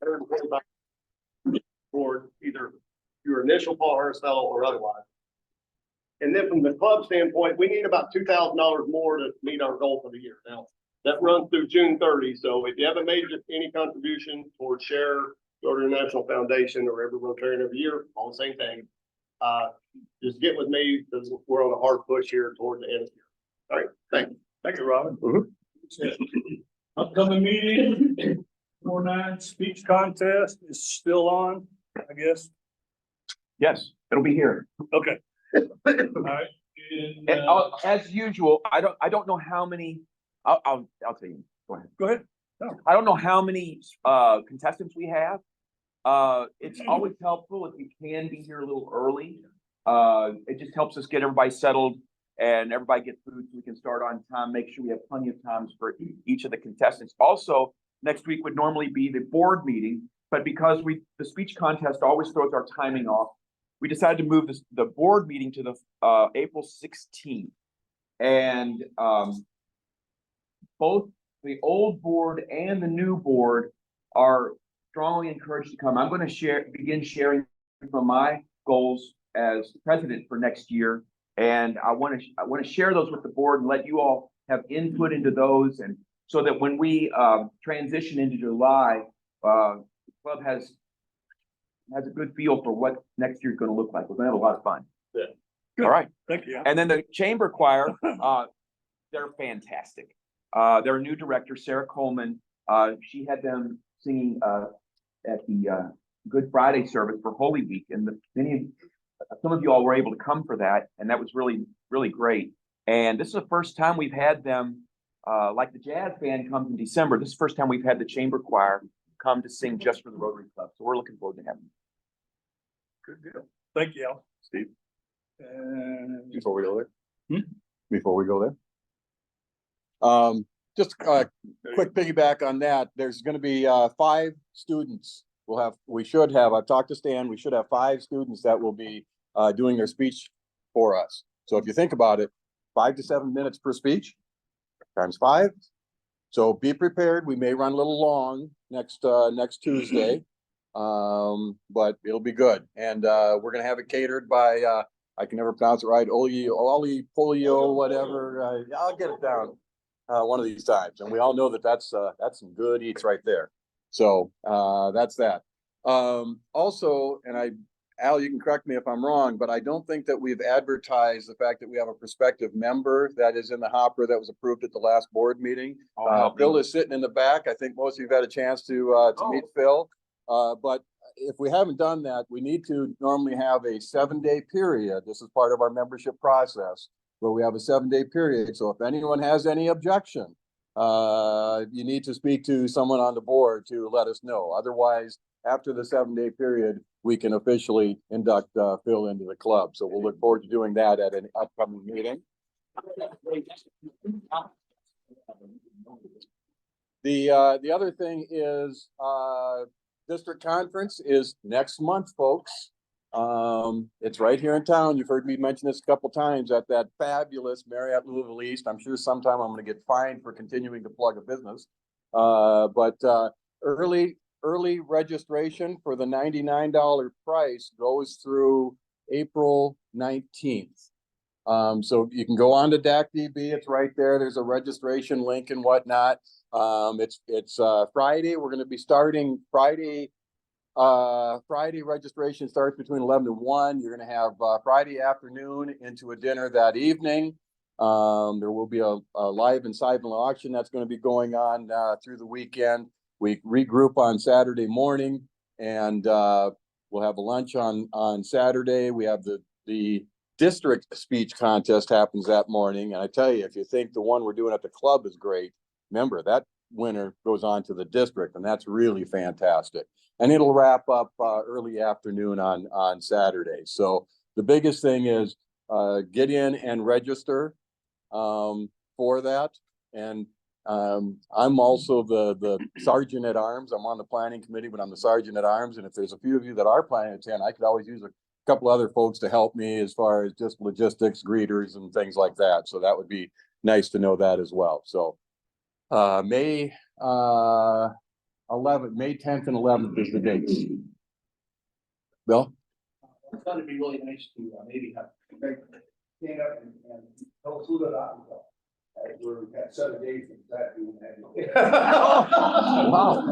$125 for either your initial Paul Hurst fellow or otherwise. And then from the club standpoint, we need about $2,000 more to meet our goal for the year. Now, that runs through June 30. So if you haven't made any contribution towards Share, Rotary National Foundation, or every Rotarian every year, all the same thing, just get with me because we're on a hard push here toward the end of the year. All right, thank you. Thank you, Robin. Upcoming meeting, 4-9 speech contest is still on, I guess. Yes, it'll be here. Okay. All right. And as usual, I don't know how many. I'll tell you. Go ahead. Go ahead. No. I don't know how many contestants we have. It's always helpful if you can be here a little early. It just helps us get everybody settled and everybody get food so we can start on time. Make sure we have plenty of times for each of the contestants. Also, next week would normally be the board meeting, but because the speech contest always throws our timing off, we decided to move the board meeting to the April 16th. And both the old board and the new board are strongly encouraged to come. I'm going to begin sharing from my goals as president for next year. And I want to share those with the board and let you all have input into those. And so that when we transition into July, the club has a good feel for what next year is going to look like. We're going to have a lot of fun. Yeah. Good. All right. Thank you. And then the chamber choir, they're fantastic. Their new director, Sarah Coleman, she had them singing at the Good Friday service for Holy Week, and some of you all were able to come for that, and that was really, really great. And this is the first time we've had them, like the jazz band comes in December. This is the first time we've had the chamber choir come to sing just for the Rotary Club. So we're looking forward to having them. Good deal. Thank you, Al. Steve, And before we go there, before we go there, just a quick piggyback on that. There's going to be 5 students. We should have. I've talked to Stan. We should have 5 students that will be doing their speech for us. So if you think about it, 5 to 7 minutes per speech times 5. So be prepared. We may run a little long next Tuesday, but it'll be good. And we're gonna have it catered by I can never pronounce it right. Oli Polio, whatever. I'll get it down one of these times. And we all know that's some good eats right there. So that's that. Also, and Al, you can correct me if I'm wrong, but I don't think that we've advertised the fact that we have a prospective member that is in the hopper that was approved at the last board meeting. Phil is sitting in the back. I think most of you have had a chance to meet Phil. But if we haven't done that, we need to normally have a 7-day period. This is part of our membership process where we have a 7-day period. So if anyone has any objection, you need to speak to someone on the board to let us know. Otherwise, after the 7-day period, we can officially induct Phil into the club. So we'll look forward to doing that at an upcoming meeting. The other thing is district conference is next month, folks. It's right here in town. You've heard me mention this a couple times at that fabulous Marriott Louisville East. I'm sure sometime I'm going to get fined for continuing to plug a business. But early registration for the $99 price goes through April 19th. So you can go on to DACDB. It's right there. There's a registration link and whatnot. It's Friday. We're going to be starting Friday. Friday registration starts between 11 to 1. You're going to have Friday afternoon into a dinner that evening. There will be a live and silent auction that's going to be going on through the weekend. We regroup on Saturday morning, and we'll have a lunch on Saturday. We have the district speech contest happens that morning. And I tell you, if you think the one we're doing at the club is great, remember that winner goes on to the district, and that's really fantastic. And it'll wrap up early afternoon on Saturday. So the biggest thing is get in and register for that. And I'm also the sergeant at arms. I'm on the planning committee, but I'm the sergeant at arms. And if there's a few of you that are planning to attend, I could always use a couple other folks to help me as far as just logistics, greeters, and things like that. So that would be nice to know that as well. So May May 10th and 11th is the dates. Bill? It's gonna be really nice to maybe have, stand up and tell us who that out. We're at 7 days from that doing that. Wow.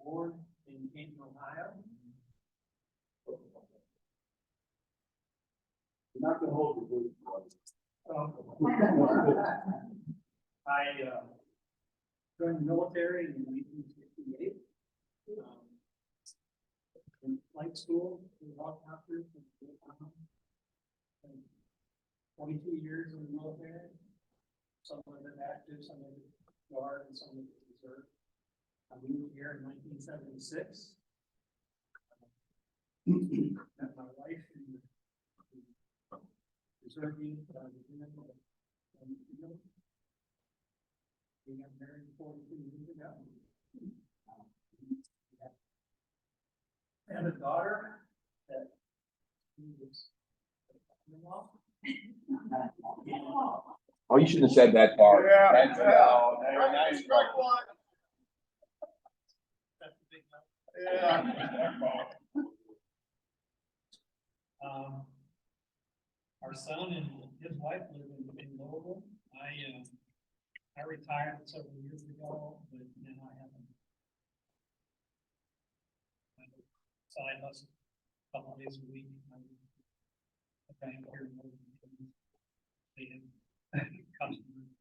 Born in Canton, Ohio. You're not gonna hold the booth. I joined the military in 1968. In flight school, we walked after 22 years in the military. Some of it active, some of it guard, and some of it reserve. I moved here in 1976. Met my wife in the reserve unit. We got married 42 years ago. I have a daughter that is. Oh, you shouldn't have said that part. Yeah. That's- Strike one. That's a big help. Yeah. Our son and his wife live in Louisville. I retired several years ago, but then I have a side hustle, a couple days a week. I bank here in Louisville. They have customers.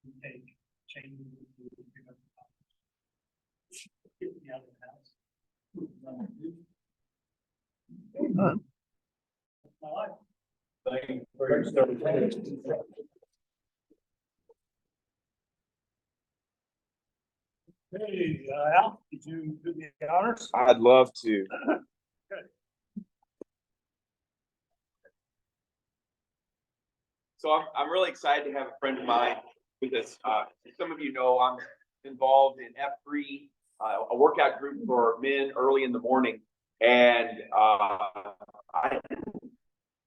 We take changes to pick up the house. Get me out of the house. That's my life. Hey, Al, did you do the honors? I'd love to. So I'm really excited to have a friend of mine with us. Some of you know I'm involved in F3, a workout group for men early in the morning. And I didn't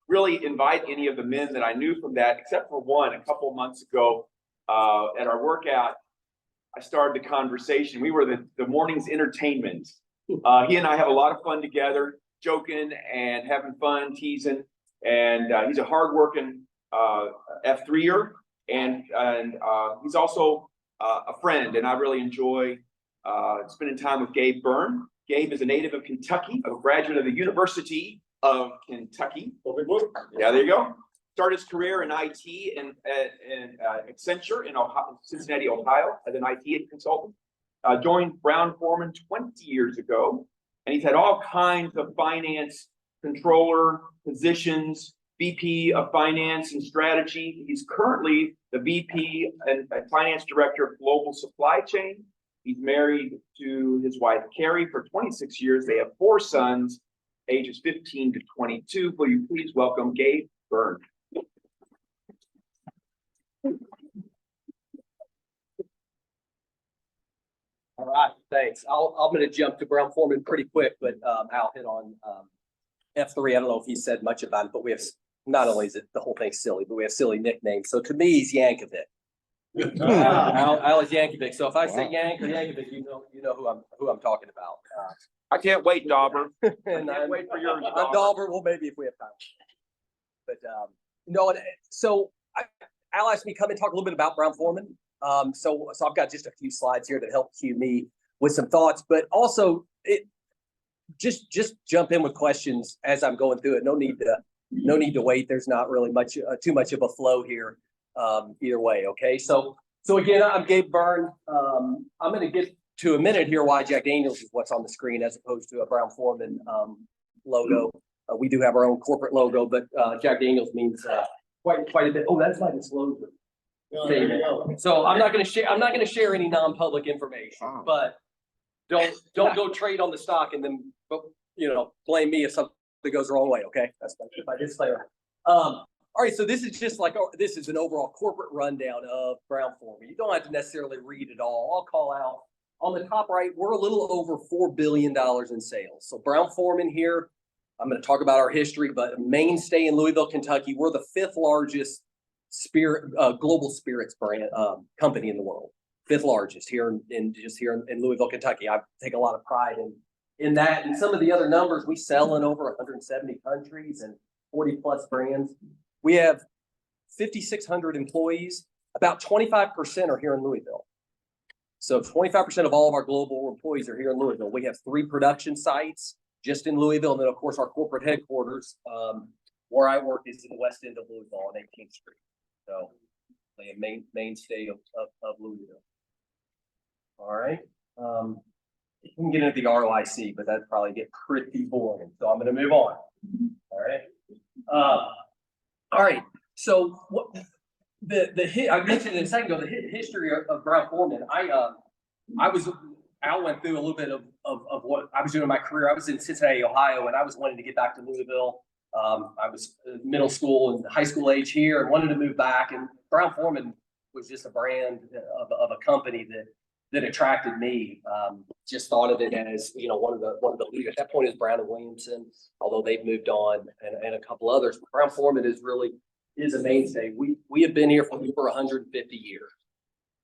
really invite any of the men that I knew from that, except for one a couple months ago at our workout. I started the conversation. We were the morning's entertainment. He and I have a lot of fun together, joking and having fun, teasing. And he's a hardworking F3er, and he's also a friend. And I really enjoy spending time with Gabe Byrd. Gabe is a native of Kentucky, a graduate of the University of Kentucky. Yeah, there you go. Started his career in IT and Accenture in Cincinnati, Ohio, as an IT consultant. Joined Brown Foreman 20 years ago, and he's had all kinds of finance controller positions, VP of Finance and Strategy. He's currently the VP and Finance Director of Global Supply Chain. He's married to his wife, Carrie, for 26 years. They have 4 sons, ages 15 to 22. Will you please welcome Gabe Byrd? All right, thanks. I'm gonna jump to Brown Foreman pretty quick, but Al hit on F3. I don't know if he said much about it, but we have, not only is it the whole thing's silly, but we have silly nicknames. So to me, he's Yankovic. Al is Yankovic. So if I say Yankovic, you know who I'm talking about. I can't wait, Dauber. And Can't wait for yours, I'm Dauber. Well, maybe if we have time. But no, and so Al asked me to come and talk a little bit about Brown Foreman. So I've got just a few slides here that help cue me with some thoughts, but also just jump in with questions as I'm going through it. No need to wait. There's not really too much of a flow here either way. Okay. So again, I'm Gabe Byrd. I'm going to get to a minute here why Jack Daniels is what's on the screen as opposed to a Brown Foreman logo. We do have our own corporate logo, but Jack Daniels means quite a bit. Oh, that's my disclosure. So I'm not going to share any non-public information, but don't go trade on the stock and then blame me if something goes the wrong way. Okay, that's my disclaimer. All right, so this is just this is an overall corporate rundown of Brown Foreman. You don't have to necessarily read it all. I'll call out on the top right. We're a little over $4 billion in sales. So Brown Foreman here, I'm going to talk about our history, but mainstay in Louisville, Kentucky. We're the 5th largest global spirits brand company in the world. 5th largest here in Louisville, Kentucky. I take a lot of pride in that. And some of the other numbers, we sell in over 170 countries and 40 plus brands. We have 5,600 employees. About 25% are here in Louisville. So 25% of all of our global employees are here in Louisville. We have 3 production sites just in Louisville. And then of course our corporate headquarters, where I work, is in the west end of Louisville on 18th Street. So a mainstay of Louisville. All right. We can get into the ROIC, but that'd probably get pretty boring. So I'm going to move on. All right. All right. So what I mentioned a second ago, the history of Brown Foreman. Al went through a little bit of what I was doing in my career. I was in Cincinnati, Ohio, and I was wanting to get back to Louisville. I was middle school and high school age here and wanted to move back. And Brown Foreman was just a brand of a company that attracted me. Just thought of it as, one of the leaders at that point is Brown and Williamson, although they've moved on, and a couple others. But Brown Foreman is a mainstay. We have been here for over 150 years.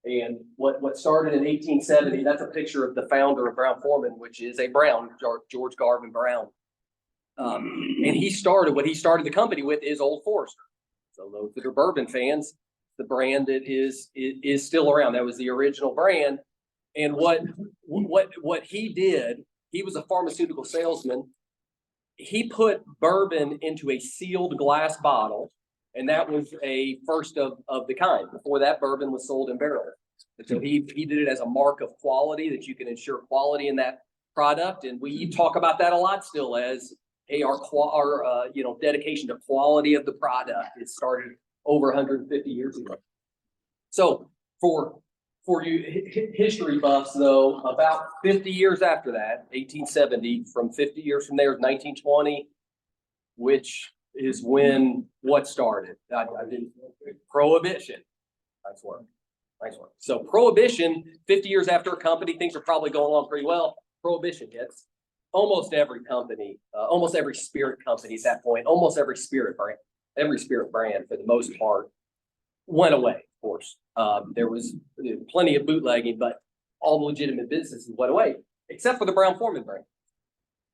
And what started in 1870, that's a picture of the founder of Brown Foreman, which is a Brown, George Garvin Brown. And what he started the company with is Old Forester. So those that are bourbon fans, the brand that is still around. That was the original brand. And what he did, he was a pharmaceutical salesman. He put bourbon into a sealed glass bottle, and that was a first of the kind. Before that, bourbon was sold in barrels. So he did it as a mark of quality, that you can ensure quality in that product. And we talk about that a lot still as, hey, our dedication to quality of the product. It started over 150 years ago. So for you history buffs, though, about 50 years after that, 1870, from 50 years from there is 1920, which is when what started? Prohibition. Nice work. Nice work. So Prohibition, 50 years after a company, things are probably going along pretty well. Prohibition hits. Almost every company, almost every spirit company at that point, almost every spirit brand for the most part went away, of course. There was plenty of bootlegging, but all the legitimate businesses went away, except for the Brown Foreman brand,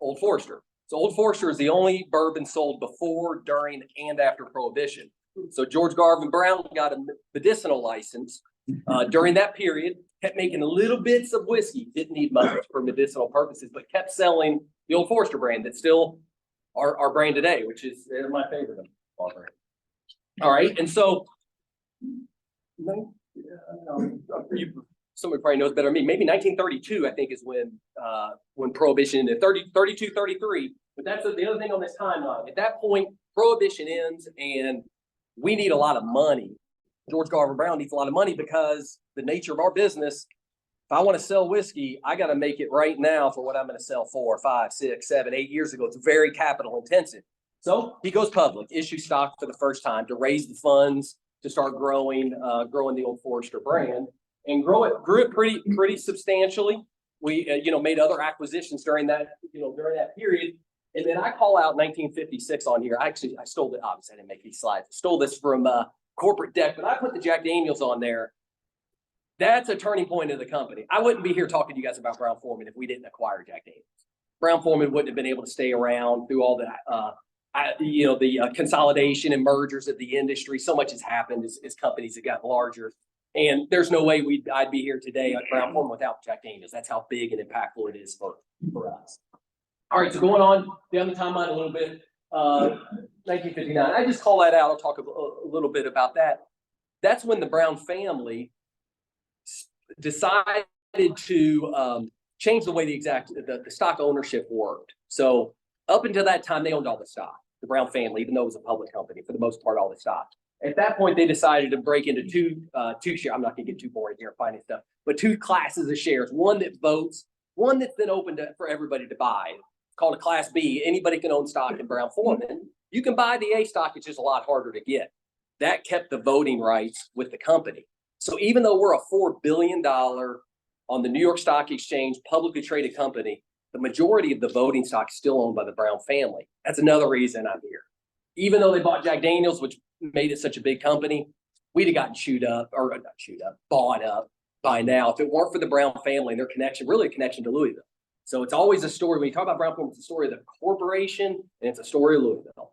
Old Forester. So Old Forester is the only bourbon sold before, during, and after Prohibition. So George Garvin Brown got a medicinal license during that period, kept making little bits of whiskey, didn't need much for medicinal purposes, but kept selling the Old Forester brand that's still our brand today, which is my favorite of all brands. All right, and so somebody probably knows better than me. Maybe 1932, I think, is when Prohibition ended. 32, 33. But that's the other thing on this timeline. At that point, Prohibition ends, and we need a lot of money. George Garvin Brown needs a lot of money because the nature of our business, if I want to sell whiskey, I got to make it right now for what I'm going to sell 4, 5, 6, 7, 8 years ago. It's very capital intensive. So he goes public, issues stock for the first time to raise the funds to start growing the Old Forester brand, and grew it pretty substantially. We made other acquisitions during that period. And then I call out 1956 on here. I stole it. Obviously, I didn't make these slides. I stole this from corporate deck, but I put the Jack Daniels on there. That's a turning point in the company. I wouldn't be here talking to you guys about Brown Foreman if we didn't acquire Jack Daniels. Brown Foreman wouldn't have been able to stay around through all the consolidation and mergers of the industry. So much has happened as companies have gotten larger. And there's no way I'd be here today at Brown Foreman without Jack Daniels. That's how big and impactful it is for us. All right, so going on down the timeline a little bit, 1959. I just call that out. I'll talk a little bit about that. That's when the Brown family decided to change the way the stock ownership worked. So up until that time, they owned all the stock, the Brown family, even though it was a public company, for the most part, all the stock. At that point, they decided to break into two shares. I'm not going to get too boring here finding stuff, but 2 classes of shares. One that votes, one that's then open for everybody to buy. It's called a Class B. Anybody can own stock in Brown Foreman. You can buy the A stock. It's just a lot harder to get. That kept the voting rights with the company. So even though we're a $4 billion on the New York Stock Exchange publicly traded company, the majority of the voting stock is still owned by the Brown family. That's another reason I'm here. Even though they bought Jack Daniels, which made it such a big company, we'd have gotten bought up by now if it weren't for the Brown family and their connection, really a connection to Louisville. So it's always a story. When you talk about Brown Foreman, it's a story of the corporation and it's a story of Louisville,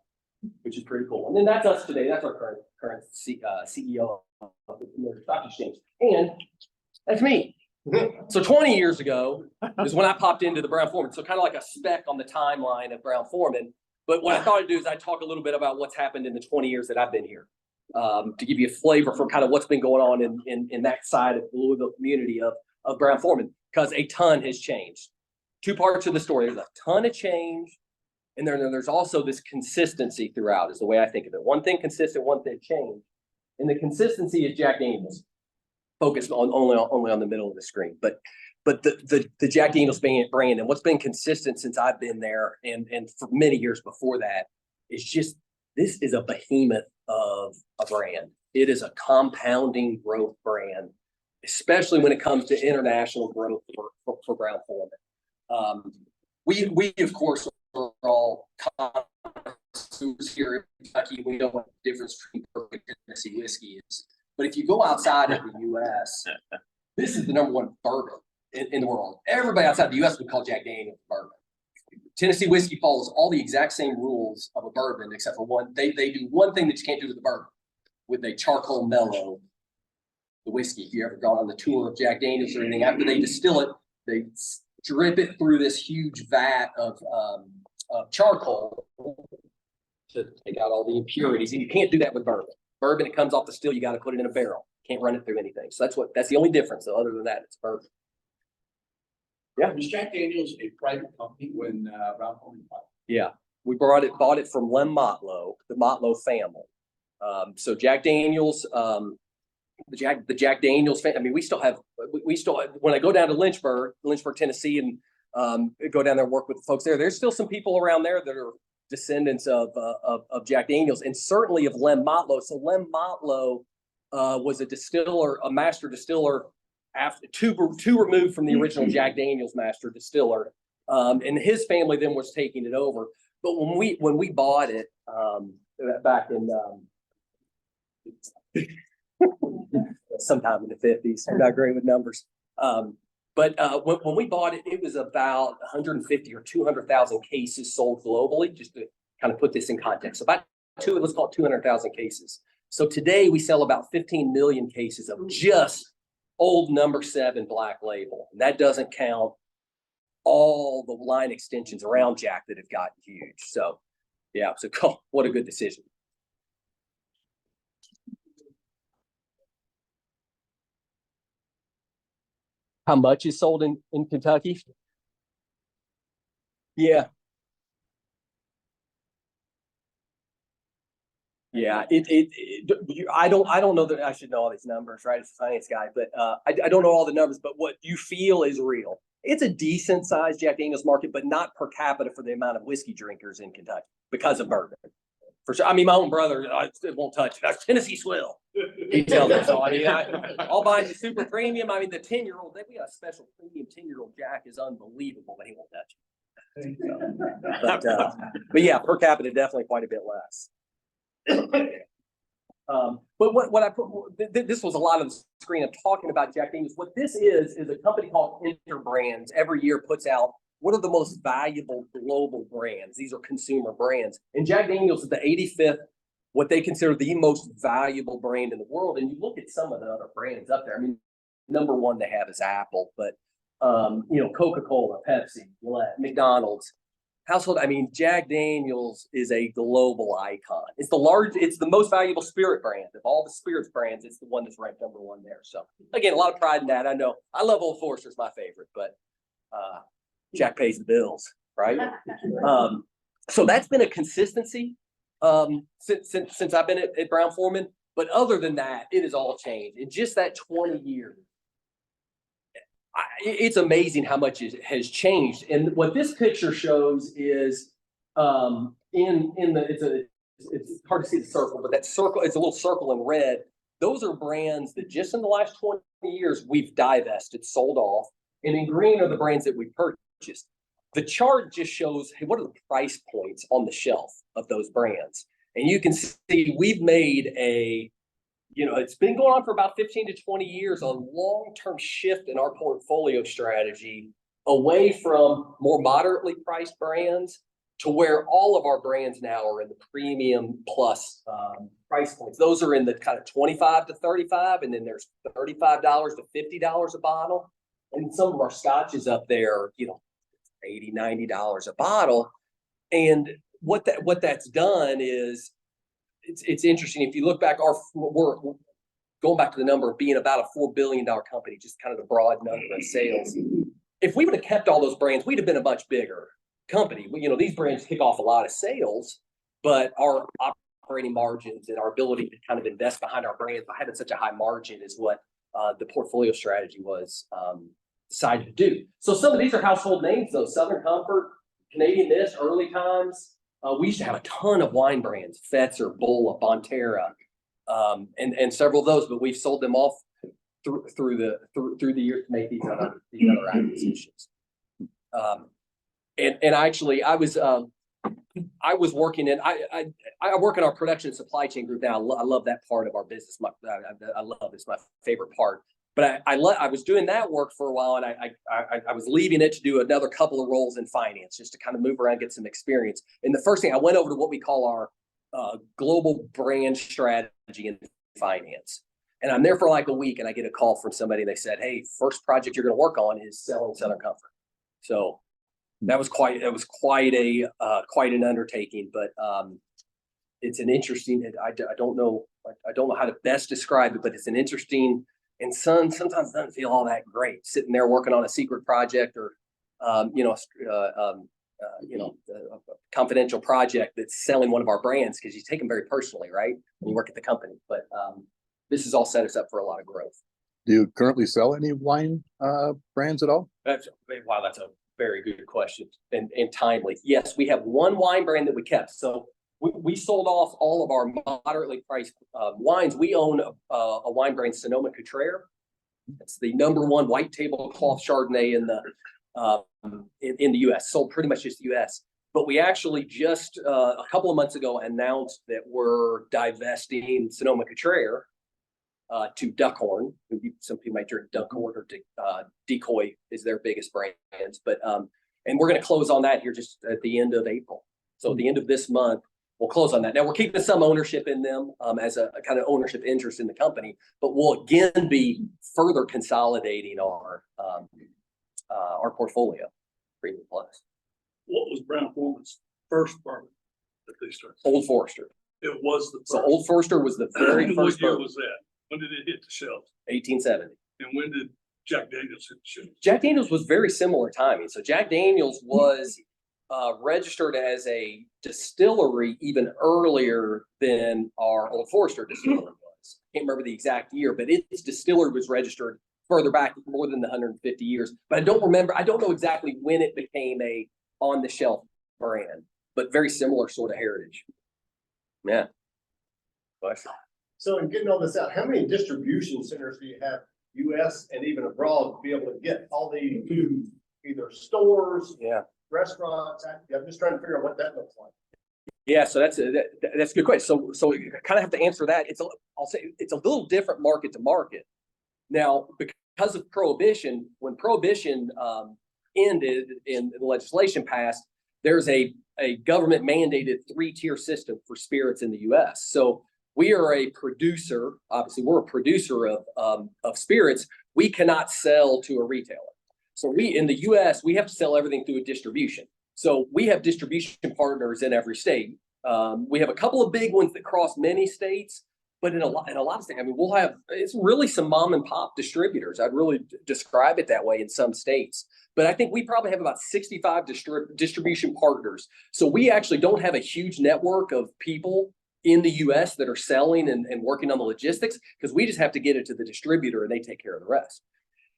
which is pretty cool. And then that's us today. That's our current CEO of the New York Stock Exchange. And that's me. So 20 years ago is when I popped into the Brown Foreman. So kind of like a speck on the timeline of Brown Foreman. But what I thought I'd do is I'd talk a little bit about what's happened in the 20 years that I've been here, to give you a flavor for kind of what's been going on in that side of the Louisville community of Brown Foreman, because a ton has changed. Two parts of the story. There's a ton of change, and there's also this consistency throughout, is the way I think of it. One thing consistent, one thing changed. And the consistency is Jack Daniels. Focused on only on the middle of the screen. But the Jack Daniels brand and what's been consistent since I've been there and for many years before that is just, this is a behemoth of a brand. It is a compounding growth brand, especially when it comes to international growth for Brown Foreman. We of course are all consumers here in Kentucky. We know what the difference between bourbon and Tennessee whiskey is. But if you go outside of the U.S., this is the #1 bourbon in the world. Everybody outside the U.S. would call Jack Daniels bourbon. Tennessee whiskey follows all the exact same rules of a bourbon, except for one. They do one thing that you can't do with the bourbon, with a charcoal mellow the whiskey. If you ever gone on the tour of Jack Daniels or anything, after they distill it, they drip it through this huge vat of charcoal to take out all the impurities. And you can't do that with bourbon. Bourbon, it comes off the still, you got to put it in a barrel. Can't run it through anything. So that's the only difference. So other than that, it's bourbon. Yeah. Was Jack Daniels a private company when Brown Foreman bought it? Yeah. We bought it from Lem Motlow, the Motlow family. So Jack Daniels, the Jack Daniels family. I mean, we still have, when I go down to Lynchburg, Tennessee, and go down there and work with the folks there, there's still some people around there that are descendants of Jack Daniels, and certainly of Lem Motlow. So Lem Motlow was a distiller, a master distiller, after two removed from the original Jack Daniels master distiller, and his family then was taking it over. But when we bought it back in sometime in the 50s, I'm not great with numbers. But when we bought it, it was about 150 or 200,000 cases sold globally, just to kind of put this in context. About let's call it 200,000 cases. So today we sell about 15 million cases of just old number 7 black label. And that doesn't count all the line extensions around Jack that have gotten huge. So yeah, so cool. What a good decision. How much is sold in Kentucky? Yeah. Yeah, I don't know that I should know all these numbers, right? As a finance guy, but I don't know all the numbers, but what you feel is real. It's a decent sized Jack Daniels market, but not per capita for the amount of whiskey drinkers in Kentucky because of bourbon. For sure. I mean, my own brother won't touch it. That's Tennessee Swill. He tells me so. I mean, I'll buy the super premium. I mean, the 10-year-old, we got a special premium 10-year-old Jack is unbelievable, but he won't touch it. So, but yeah, per capita, definitely quite a bit less. But what I put, this was a lot of the screen of talking about Jack Daniels. What this is a company called Interbrands. Every year puts out what are the most valuable global brands. These are consumer brands. And Jack Daniels is the 85th, what they consider the most valuable brand in the world. And you look at some of the other brands up there. I mean, #1 they have is Apple, but Coca-Cola, Pepsi, McDonald's. Household, I mean, Jack Daniels is a global icon. It's the most valuable spirit brand of all the spirits brands. It's the one that's ranked #1 there. So again, a lot of pride in that. I know I love Old Forester's my favorite, but Jack pays the bills, right? So that's been a consistency since I've been at Brown Foreman. But other than that, it has all changed in just that 20 years. It's amazing how much it has changed. And what this picture shows is it's hard to see the circle, but that circle, it's a little circle in red. Those are brands that just in the last 20 years we've divested, sold off. And in green are the brands that we purchased. The chart just shows, hey, what are the price points on the shelf of those brands? And you can see we've made it's been going on for about 15 to 20 years, a long-term shift in our portfolio strategy away from more moderately priced brands to where all of our brands now are in the premium plus price points. Those are in the kind of 25 to 35, and then there's $35 to $50 a bottle. And some of our scotches up there, $80, $90 a bottle. And what that's done is it's interesting. If you look back, we're going back to the number of being about a $4 billion company, just kind of the broad number of sales. If we would have kept all those brands, we'd have been a much bigger company. These brands kick off a lot of sales, but our operating margins and our ability to kind of invest behind our brands by having such a high margin is what the portfolio strategy was decided to do. So some of these are household names, though. Southern Comfort, Canadian Mist, Early Times. We used to have a ton of wine brands, Fetzer, Bulla, Bonterra, and several of those, but we've sold them off through the years to make these other acquisitions. And actually, I was working I work in our production and supply chain group now. I love that part of our business. I love it's my favorite part. But I was doing that work for a while, and I was leaving it to do another couple of roles in finance, just to kind of move around, get some experience. And the first thing, I went over to what we call our global brand strategy in finance. And I'm there for like a week, and I get a call from somebody. They said, "Hey, first project you're going to work on is selling Southern Comfort." So that was quite an undertaking, but it's an interesting. I don't know how to best describe it, but it's an interesting. And sometimes doesn't feel all that great sitting there working on a secret project or, a confidential project that's selling one of our brands, because you take them very personally, right? When you work at the company. But this has all set us up for a lot of growth. Do you currently sell any wine brands at all? That's a very good question and timely. Yes, we have one wine brand that we kept. So we sold off all of our moderately priced wines. We own a wine brand, Sonoma-Cutrer. It's the #1 white tablecloth Chardonnay in the U.S. Sold pretty much just the U.S. But we actually just a couple of months ago announced that we're divesting Sonoma-Cutrer to Duckhorn. Some people might drink Duckhorn, or Decoy is their biggest brands. But and we're going to close on that here just at the end of April. So at the end of this month, we'll close on that. Now we're keeping some ownership in them as a kind of ownership interest in the company, but we'll again be further consolidating our portfolio. Premium Plus. What was Brown-Forman's first bourbon that they started? Old Forester. It was the first. So Old Forester was the very first What year bourbon. was that? When did it hit the shelves? 1870. And when did Jack Daniels hit the shelves? Jack Daniels was very similar timing. So Jack Daniels was registered as a distillery even earlier than our Old Forester distillery was. Can't remember the exact year, but its distillery was registered further back, more than the 150 years. But I don't know exactly when it became a on-the-shelf brand, but very similar sort of heritage. Yeah. So in getting all this out, how many distribution centers do you have, US and even abroad, to be able to get all the either stores, restaurants? I'm just trying to figure out what that looks like. Yeah, so that's a good question. So you kind of have to answer that. I'll say it's a little different market to market. Now, because of Prohibition, when Prohibition ended and the legislation passed, there's a government mandated 3-tier system for spirits in the US. So we are a producer. Obviously, we're a producer of spirits. We cannot sell to a retailer. So in the US, we have to sell everything through a distribution. So we have distribution partners in every state. We have a couple of big ones that cross many states, but in a lot of states, I mean, it's really some mom and pop distributors. I'd really describe it that way in some states. But I think we probably have about 65 distribution partners. So we actually don't have a huge network of people in the US that are selling and working on the logistics, because we just have to get it to the distributor and they take care of the rest.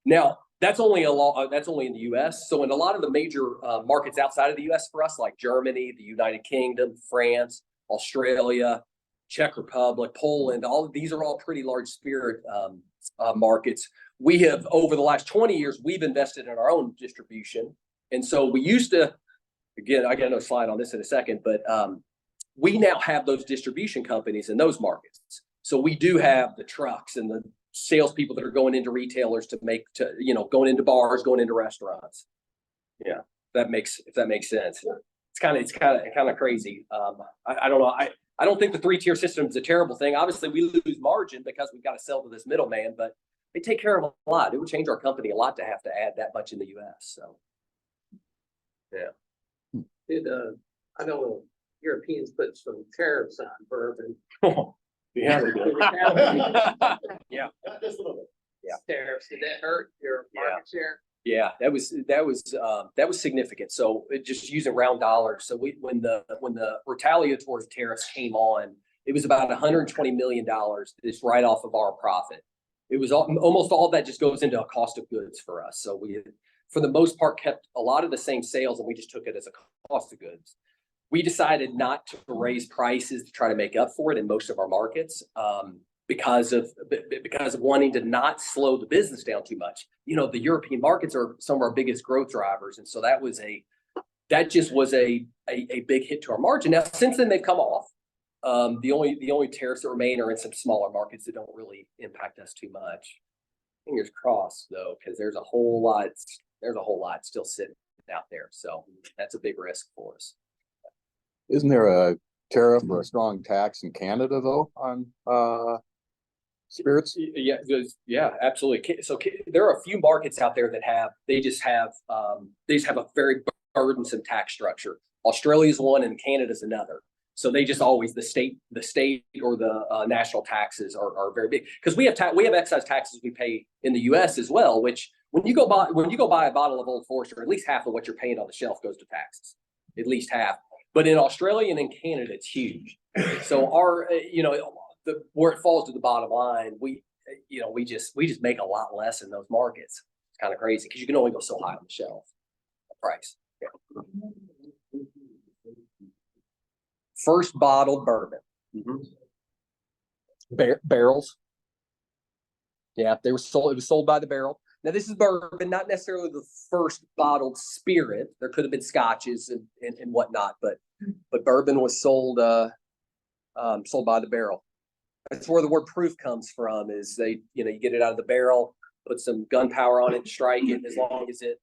Now, that's only in the US. So in a lot of the major markets outside of the US for us, like Germany, the United Kingdom, France, Australia, Czech Republic, Poland, these are all pretty large spirit markets. We have, over the last 20 years, we've invested in our own distribution. And so we used to, again, I got no slide on this in a second, but we now have those distribution companies in those markets. So we do have the trucks and the salespeople that are going into retailers going into bars, going into restaurants. Yeah, if that makes sense. It's kind of crazy. I don't know. I don't think the 3-tier system is a terrible thing. Obviously, we lose margin because we've got to sell to this middleman, but they take care of a lot. It would change our company a lot to have to add that much in the U.S. So, yeah. I know Europeans put some tariffs on bourbon. Yeah. Yeah, just a little bit. Yeah. Tariffs, did that hurt your market share? Yeah, that was significant. So just using round dollars. So when the retaliatory tariffs came on, it was about $120 million just right off of our profit. It was almost all that just goes into a cost of goods for us. So we, for the most part, kept a lot of the same sales, and we just took it as a cost of goods. We decided not to raise prices to try to make up for it in most of our markets. Because of wanting to not slow the business down too much. You know, the European markets are some of our biggest growth drivers. And so that just was a big hit to our margin. Now, since then they've come off. The only tariffs that remain are in some smaller markets that don't really impact us too much. Fingers crossed though, because there's a whole lot still sitting out there. So that's a big risk for us. Isn't there a tariff or a strong tax in Canada though on spirits? Yeah, absolutely. So there are a few markets out there that they just have a very burdensome tax structure. Australia's one and Canada's another. So they just always, the state or the national taxes are very big, because we have excise taxes we pay in the US as well, which when you go buy a bottle of Old Forester, at least half of what you're paying on the shelf goes to taxes, at least half. But in Australia and in Canada, it's huge. So where it falls to the bottom line, we just make a lot less in those markets. It's kind of crazy because you can only go so high on the shelf price. Yeah. First bottled bourbon. Barrels. Yeah, they were sold. It was sold by the barrel. Now this is bourbon, not necessarily the first bottled spirit. There could have been scotches and whatnot, but bourbon was sold by the barrel. That's where the word proof comes from. Is you get it out of the barrel, put some gunpowder on it, strike it. As long as it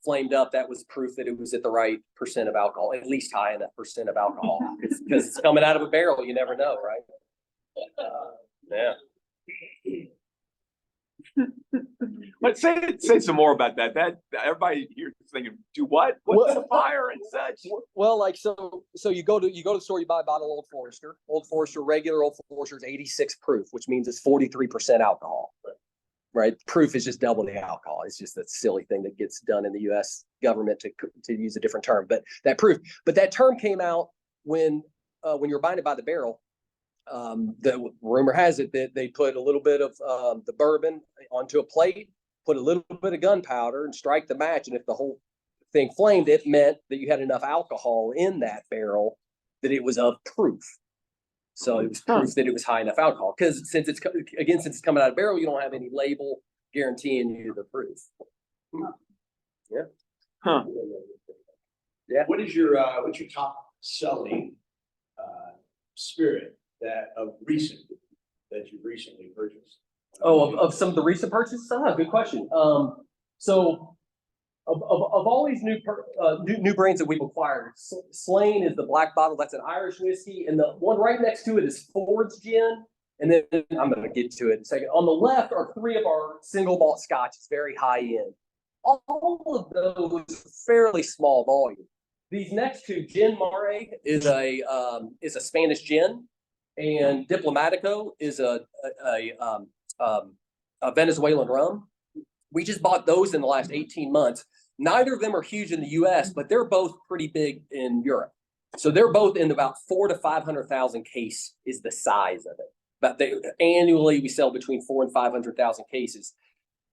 flamed up, that was proof that it was at the right percent of alcohol, at least high enough percent of alcohol. Because it's coming out of a barrel, you never know, right? Yeah. But say some more about that. That everybody here is thinking, do what? What's the fire and such? Well, so you go to the store, you buy a bottle of Old Forester. Old Forester, regular Old Forester is 86 proof, which means it's 43% alcohol. Right? Proof is just double the alcohol. It's just a silly thing that gets done in the U.S. government to use a different term. But that term came out when you're buying it by the barrel. The rumor has it that they put a little bit of the bourbon onto a plate, put a little bit of gunpowder, and strike the match. And if the whole thing flamed, it meant that you had enough alcohol in that barrel that it was of proof. So it was proof that it was high enough alcohol. Because since it's coming out of a barrel, you don't have any label guaranteeing you the proof. Yeah. Huh. Yeah. What's your top selling spirit that you've recently purchased? Oh, of some of the recent purchases? Good question. So of all these new brands that we've acquired, Slane is the black bottle. That's an Irish whiskey, and the one right next to it is Ford's Gin. And then I'm going to get to it in a second. On the left are 3 of our single malt scotches, very high end. All of those fairly small volume. These next 2, Gin Mare is a Spanish gin, and Diplomatico is a Venezuelan rum. We just bought those in the last 18 months. Neither of them are huge in the US, but they're both pretty big in Europe. So they're both in about 400,000 to 500,000 case is the size of it. But annually we sell between 400,000 and 500,000 cases.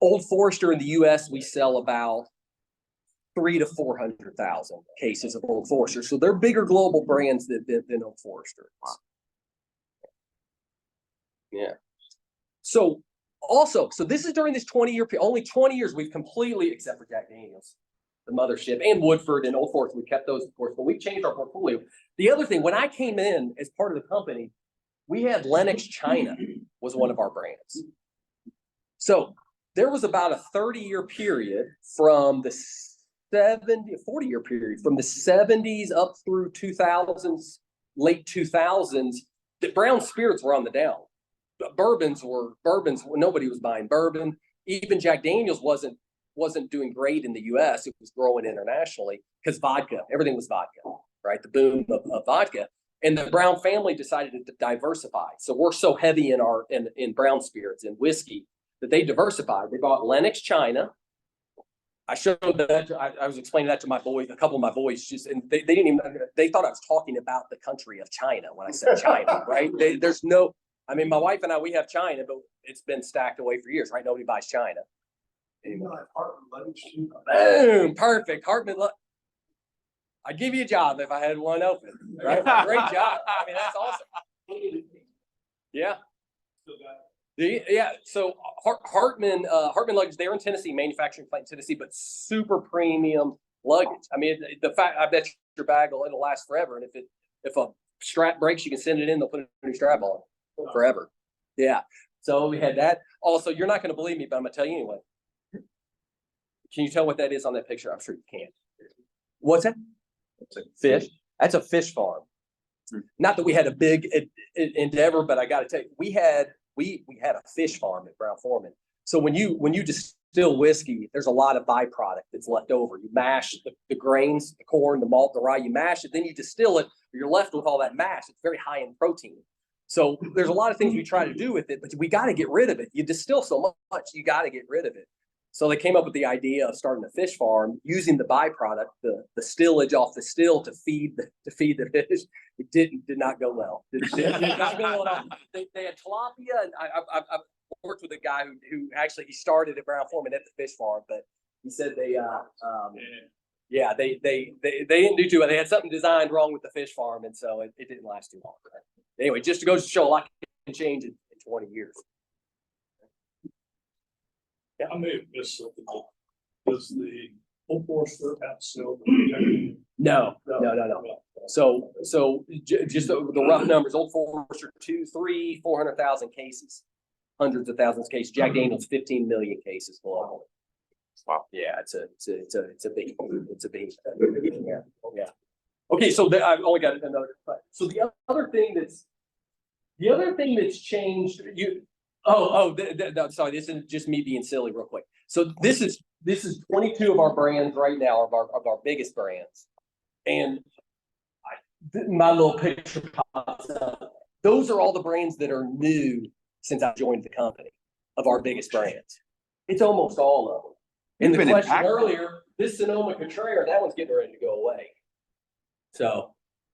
Old Forester in the US, we sell about 300,000 to 400,000 cases of Old Forester. So they're bigger global brands than Old Forester. Yeah. So this is during this 20-year period, only 20 years we've completely, except for Jack Daniels, the mothership, and Woodford and Old Forest. We kept those, of course, but we changed our portfolio. The other thing, when I came in as part of the company, we had Lennox China was one of our brands. So there was about a 30-year period from the 40-year period from the 70s up through 2000s, late 2000s, that brown spirits were on the down. Bourbons, nobody was buying bourbon. Even Jack Daniels wasn't doing great in the US. It was growing internationally because vodka, everything was vodka, right? The boom of vodka. And the Brown family decided to diversify. So we're so heavy in brown spirits and whiskey that they diversified. They bought Lennox China. I showed that. I was explaining that to my boys, a couple of my boys, and they didn't even, they thought I was talking about the country of China when I said China, right? My wife and I, we have China, but it's been stacked away for years, right? Nobody buys China anymore. Boom, perfect. Hartman, I'd give you a job if I had one open, right? Great job. I mean, that's awesome. Yeah. Yeah. So Hartman luggage, they're in Tennessee, manufacturing plant in Tennessee, but super premium luggage. I mean, the fact, I bet your bag it'll last forever. And if a strap breaks, you can send it in, they'll put a new strap on forever. Yeah. So we had that. Also, you're not going to believe me, but I'm going to tell you anyway. Can you tell what that is on that picture? I'm sure you can. What's that? It's a fish. That's a fish farm. Not that we had a big endeavor, but I got to tell you, we had a fish farm at Brown Foreman. So when you distill whiskey, there's a lot of byproduct that's left over. You mash the grains, the corn, the malt, the rye, you mash it, then you distill it, you're left with all that mash. It's very high in protein. So there's a lot of things we try to do with it, but we got to get rid of it. You distill so much, you got to get rid of it. So they came up with the idea of starting a fish farm using the byproduct, the stillage off the still to feed the fish. It did not go well. It did not go well at all. They had tilapia, and I've worked with a guy who actually he started at Brown Foreman at the fish farm, but he said they didn't do too well. They had something designed wrong with the fish farm, and so it didn't last too long. Anyway, just to go to show a lot can change in 20 years. Yeah, I may have missed something. Was the Old Forester outsell? No. So just the rough numbers, Old Forester 400,000 cases, hundreds of thousands of cases. Jack Daniels 15 million cases globally. Wow. Yeah, it's a big. Yeah. Okay, so I've only got another. So the other thing that's changed. Sorry, this isn't just me being silly real quick. So this is 22 of our brands right now, of our biggest brands. And my little picture pops up. Those are all the brands that are new since I joined the company of our biggest brands. It's almost all of them. And the question earlier, this Sonoma Contraire, that one's getting ready to go away. So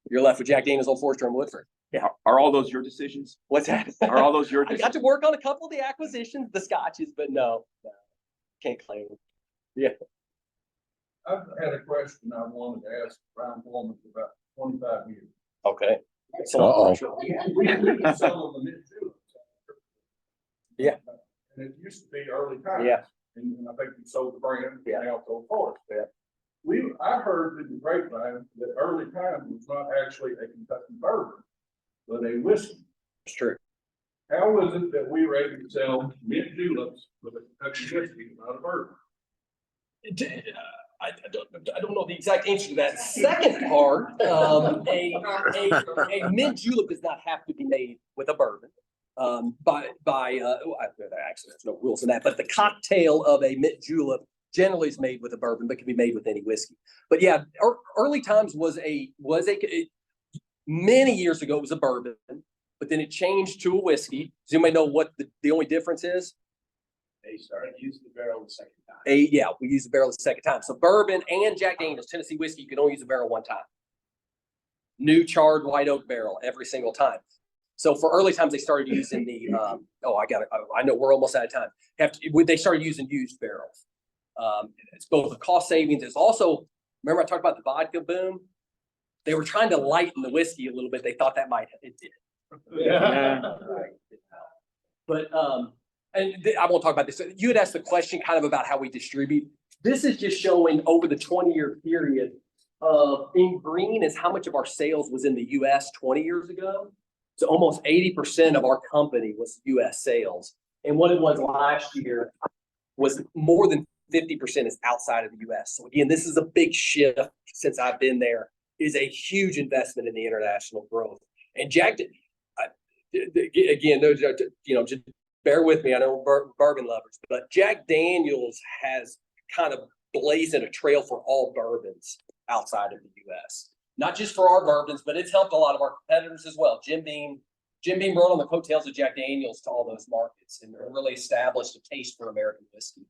you're left with Jack Daniels, Old Forester, and Woodford. Yeah. Are all those your decisions? What's that? Are all those your I decisions? got to work on a couple of the acquisitions, the scotches, but no, can't claim them. Yeah. I've had a question I wanted to ask Brown Foreman for about 25 years. Okay. Uh-oh. We sell them the mid-June. Yeah. And it used to be early times. Yeah. And I think you sold the brand. Yeah. Now so forth. Yeah. I heard in the grapevine that early times was not actually a Kentucky bourbon, but a whiskey. It's true. How was it that we were able to sell mint juleps with a Kentucky whiskey, not a bourbon? I don't know the exact answer to that second part. A mint julep does not have to be made with a bourbon. Actually, there's no rules in that, but the cocktail of a mint julep generally is made with a bourbon, but can be made with any whiskey. But yeah, early times many years ago, it was a bourbon, but then it changed to a whiskey. Does anybody know what the only difference is? They started using the barrel the second time. We use the barrel the second time. So bourbon and Jack Daniels, Tennessee whiskey, you can only use the barrel one time. New charred white oak barrel every single time. So for early times, they started using the, I know we're almost out of time. They started using used barrels. It's both a cost savings. It's also, remember I talked about the vodka boom? They were trying to lighten the whiskey a little bit. They thought that it did. Yeah. But, I won't talk about this. You had asked the question kind of about how we distribute. This is just showing over the 20-year period in green is how much of our sales was in the US 20 years ago. So almost 80% of our company was US sales. And what it was last year was more than 50% is outside of the US. So again, this is a big shift since I've been there, is a huge investment in the international growth. And Jack, again, those are, just bear with me. I know bourbon lovers, but Jack Daniel's has kind of blazing a trail for all bourbons outside of the US. Not just for our bourbons, but it's helped a lot of our competitors as well. Jim Beam rode on the coattails of Jack Daniel's to all those markets and really established a taste for American whiskey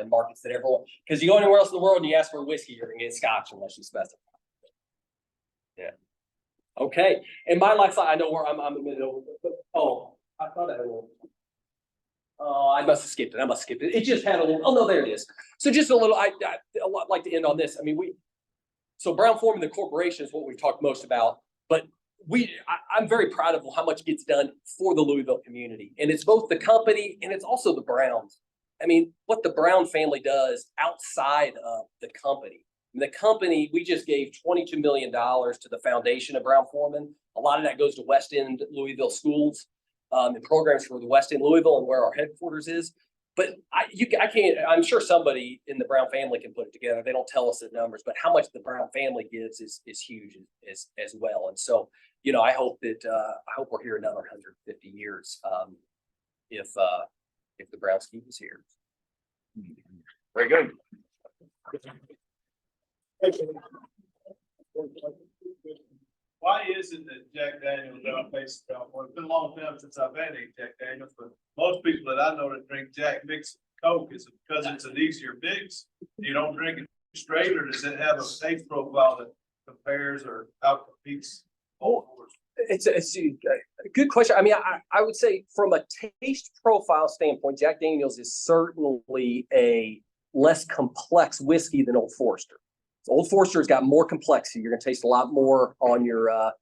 in markets that everyone, because you go anywhere else in the world and you ask for whiskey, you're gonna get Scotch unless you specify. Yeah. Okay. And my lifestyle, I know where I'm in the middle. Oh, I thought I had a little. Oh, I must have skipped it. It just had a little. Oh no, there it is. So just a little. I'd like to end on this. I mean, so Brown-Forman, the corporation, is what we've talked most about. But I'm very proud of how much gets done for the Louisville community, and it's both the company and it's also the Browns. I mean, what the Brown family does outside of the company. The company, we just gave $22 million to the foundation of Brown-Forman. A lot of that goes to West End Louisville schools and programs for the West End Louisville and where our headquarters is. But I can't, I'm sure somebody in the Brown family can put it together. They don't tell us the numbers, but how much the Brown family gives is huge as well. And so, I hope we're here another 150 years if the Browns keep us here. Very good. Why is it that Jack Daniel's outpaces Brown-Forman? It's been a long time since I've had any Jack Daniels, but most people that I know that drink Jack mixed Coke, is it because it's an easier mix? You don't drink it straight, or does it have a taste profile that compares or outcompetes? It's a good question. I mean, I would say from a taste profile standpoint, Jack Daniel's is certainly a less complex whiskey than Old Forester. So Old Forester's got more complexity. You're going to taste a lot more on your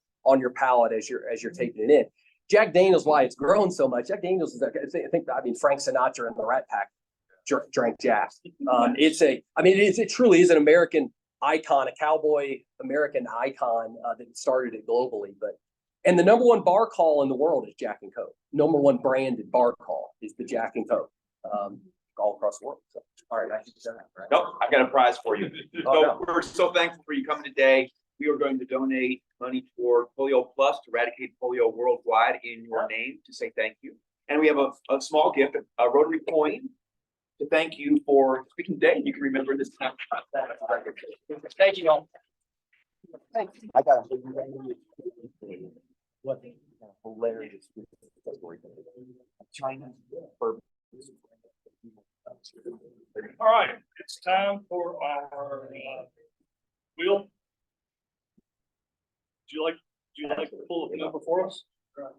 palate as you're taking it in. Jack Daniel's, why it's grown so much. Jack Daniel's is, I mean, Frank Sinatra and the Rat Pack drank Jack. It truly is an American icon, a cowboy American icon that started it globally. And the number one bar call in the world is Jack and Coke. Number one branded bar call is the Jack and Coke. All across the world. So, all right, I should say that, right? Nope, I've got a prize for you. Oh, no. We're so thankful for you coming today. We are going to donate money toward Polio Plus to eradicate polio worldwide in your name to say thank you. And we have a small gift, a Rotary coin to thank you for speaking today. You can remember this time. Thank you all. I got what hilarious China for. All right, it's time for our wheel. Do you like to pull the number for us? Well,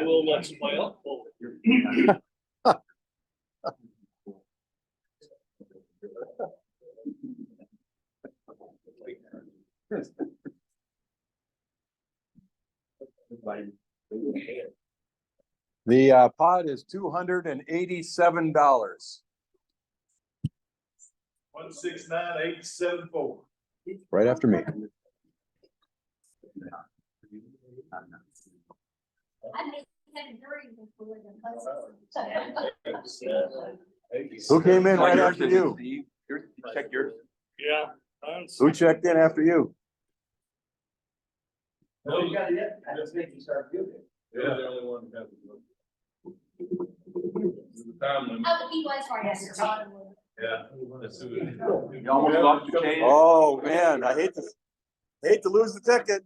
we'll let somebody else pull it. The pod is $287. 169,874. Right after me. Who came in right after you? Check yours. Yeah. Who checked in after you? No, you got it yet? I just think you started doing it. Yeah, the only one who has it. Time limit. Oh, he was right after. Yeah. You almost lost your chance. Oh, man, I hate to lose the ticket.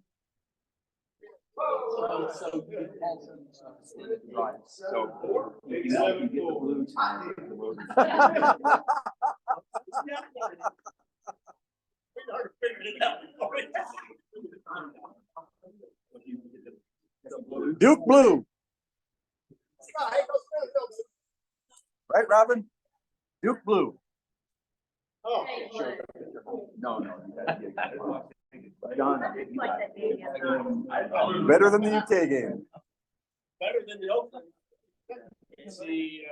Right. So you know, you get the blue time. Duke Blue. Right, Robin? Duke Blue. Oh, No. Better than the UK game. Better than the Oakland. fancy,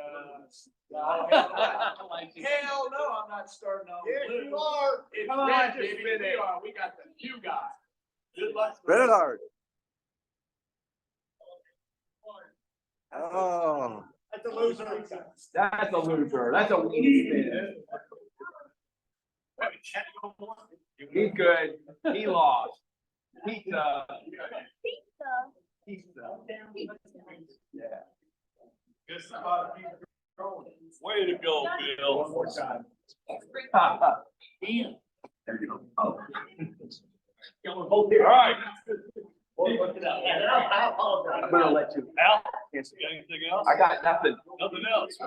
Hell no, I'm not starting on. Yes, you are. It's Come on, red, baby, baby, spin we it. are, we got the new guy. Good luck. Spin it hard. Oh. That's a loser. That's a loser. That's a weak spin. He's good. He lost. Pizza. Pizza. Yeah. Good spot. Keep going. way to go, Bill. One more time. All right. I apologize. I'm gonna let you. Al, got anything else? I got nothing. Nothing else.